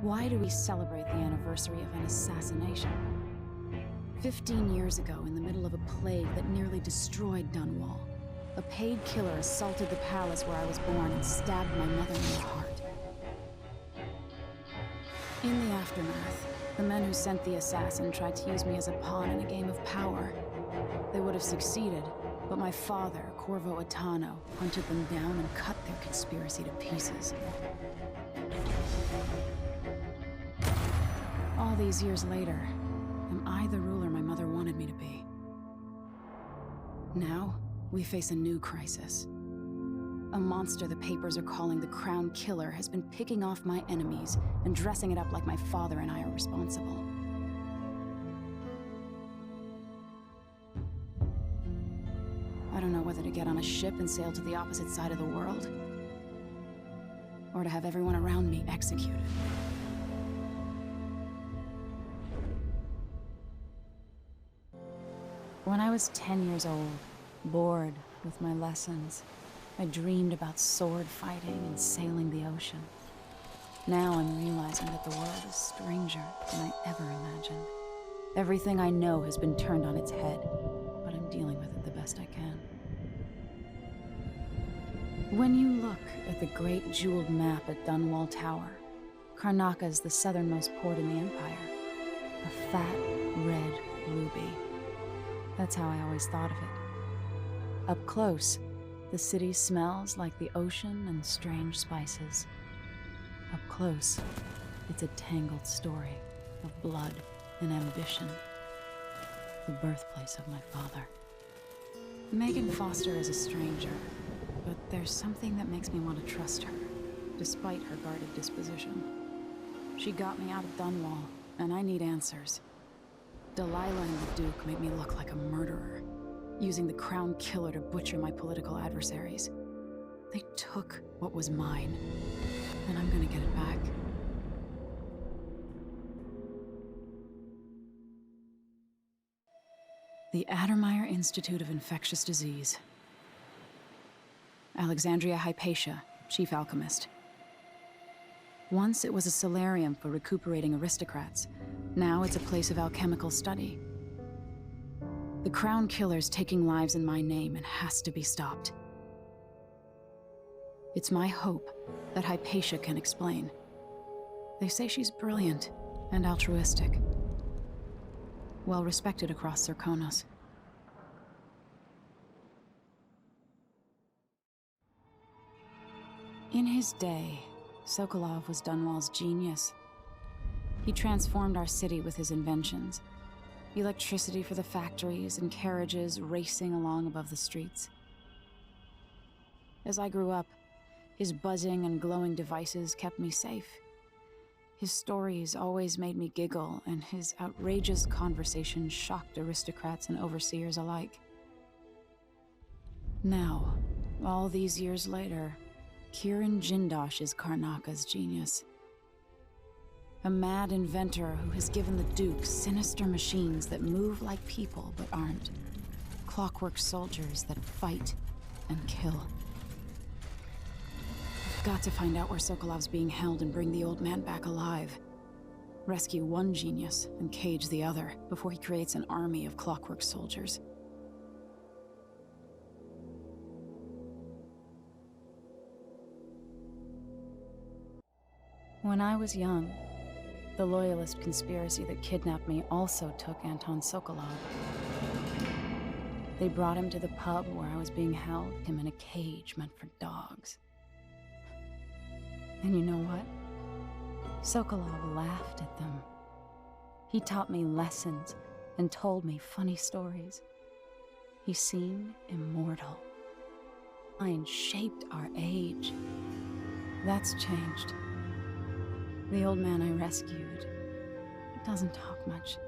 Why do we celebrate the anniversary of an assassination? 15 years ago, in the middle of a plague that nearly destroyed Dunwall, a paid killer assaulted the palace where I was born and stabbed my mother in the heart. In the aftermath, the men who sent the assassin tried to use me as a pawn in a game of power. They would have succeeded, but my father, Corvo Atano, hunted them down and cut their conspiracy to pieces. All these years later, am I the ruler my mother wanted me to be? Now, we face a new crisis. A monster the papers are calling the Crown Killer has been picking off my enemies and dressing it up like my father and I are responsible. I don't know whether to get on a ship and sail to the opposite side of the world, or to have everyone around me executed. When I was 10 years old, bored with my lessons, I dreamed about sword fighting and sailing the ocean. Now I'm realizing that the world is stranger than I ever imagined. Everything I know has been turned on its head, but I'm dealing with it the best I can. When you look at the great jeweled map at Dunwall Tower, Karnaca is the southernmost port in the Empire. A fat, red ruby. That's how I always thought of it. Up close, the city smells like the ocean and strange spices. Up close, it's a tangled story of blood and ambition. The birthplace of my father. Megan Foster is a stranger, but there's something that makes me want to trust her, despite her guarded disposition. She got me out of Dunwall, and I need answers. Delilah and the Duke made me look like a murderer, using the Crown Killer to butcher my political adversaries. They took what was mine, and I'm gonna get it back. The Addermeyer Institute of Infectious Disease. Alexandria Hypatia, chief alchemist. Once it was a solarium for recuperating aristocrats. Now it's a place of alchemical study. The Crown Killer's taking lives in my name and has to be stopped. It's my hope that Hypatia can explain. They say she's brilliant and altruistic. Well respected across Serkonos. In his day, Sokolov was Dunwall's genius. He transformed our city with his inventions. Electricity for the factories and carriages racing along above the streets. As I grew up, his buzzing and glowing devices kept me safe. His stories always made me giggle, and his outrageous conversations shocked aristocrats and overseers alike. Now, all these years later, Kiran Jindosh is Karnaca's genius. A mad inventor who has given the Duke sinister machines that move like people but aren't. Clockwork soldiers that fight and kill. I've got to find out where Sokolov's being held and bring the old man back alive. Rescue one genius and cage the other before he creates an army of clockwork soldiers. When I was young, the Loyalist conspiracy that kidnapped me also took Anton Sokolov. They brought him to the pub where I was being held, him in a cage meant for dogs. And you know what? Sokolov laughed at them. He taught me lessons and told me funny stories. He seemed immortal. Mine shaped our age. That's changed. The old man I rescued doesn't talk much.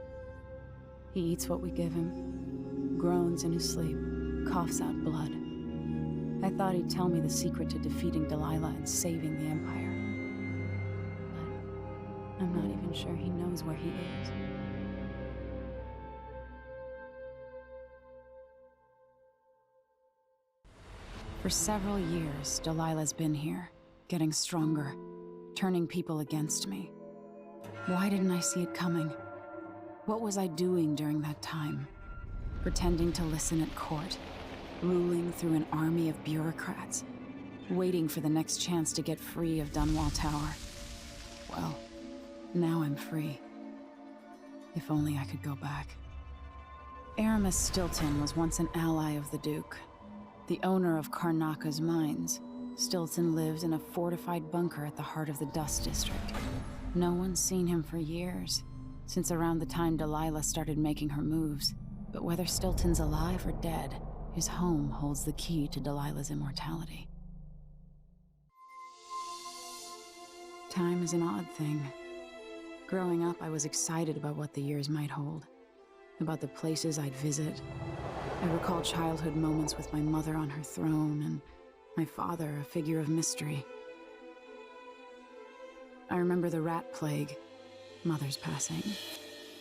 He eats what we give him, groans in his sleep, coughs out blood. I thought he'd tell me the secret to defeating Delilah and saving the Empire. But I'm not even sure he knows where he is. For several years, Delilah's been here, getting stronger, turning people against me. Why didn't I see it coming? What was I doing during that time? Pretending to listen at court, ruling through an army of bureaucrats, waiting for the next chance to get free of Dunwall Tower. Well, now I'm free. If only I could go back. Aramis Stilton was once an ally of the Duke. The owner of Karnaka's mines, Stilton lived in a fortified bunker at the heart of the Dust District. No one's seen him for years, since around the time Delilah started making her moves. But whether Stilton's alive or dead, his home holds the key to Delilah's immortality. Time is an odd thing. Growing up, I was excited about what the years might hold, about the places I'd visit. I recall childhood moments with my mother on her throne and my father, a figure of mystery. I remember the rat plague, Mother's passing,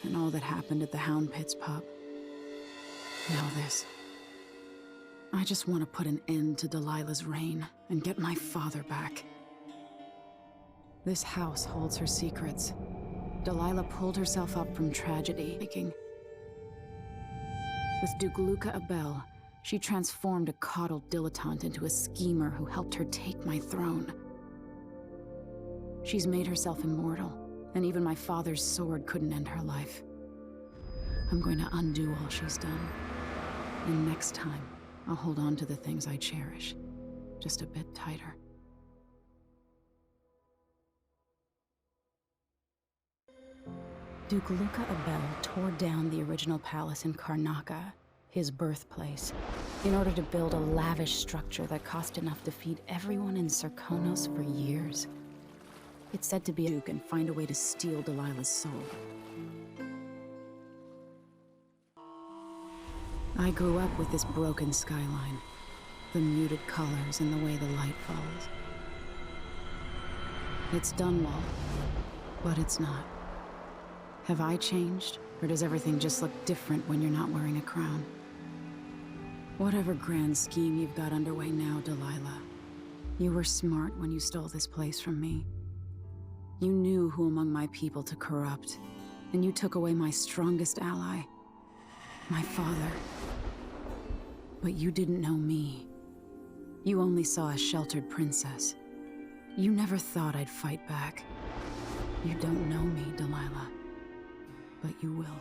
and all that happened at the Hound Pits pub. Now this. I just want to put an end to Delilah's reign and get my father back. This house holds her secrets. Delilah pulled herself up from tragedy. With Duke Luca Abel, she transformed a coddled dilettante into a schemer who helped her take my throne. She's made herself immortal, and even my father's sword couldn't end her life. I'm going to undo all she's done. And next time, I'll hold on to the things I cherish, just a bit tighter. Duke Luca Abel tore down the original palace in Karnaka, his birthplace, in order to build a lavish structure that cost enough to feed everyone in Serkonos for years. It's said to be a duke and find a way to steal Delilah's soul. I grew up with this broken skyline, the muted colors and the way the light falls. It's Dunwall, but it's not. Have I changed, or does everything just look different when you're not wearing a crown? Whatever grand scheme you've got underway now, Delilah, you were smart when you stole this place from me. You knew who among my people to corrupt, and you took away my strongest ally, my father. But you didn't know me. You only saw a sheltered princess. You never thought I'd fight back. You don't know me, Delilah. But you will.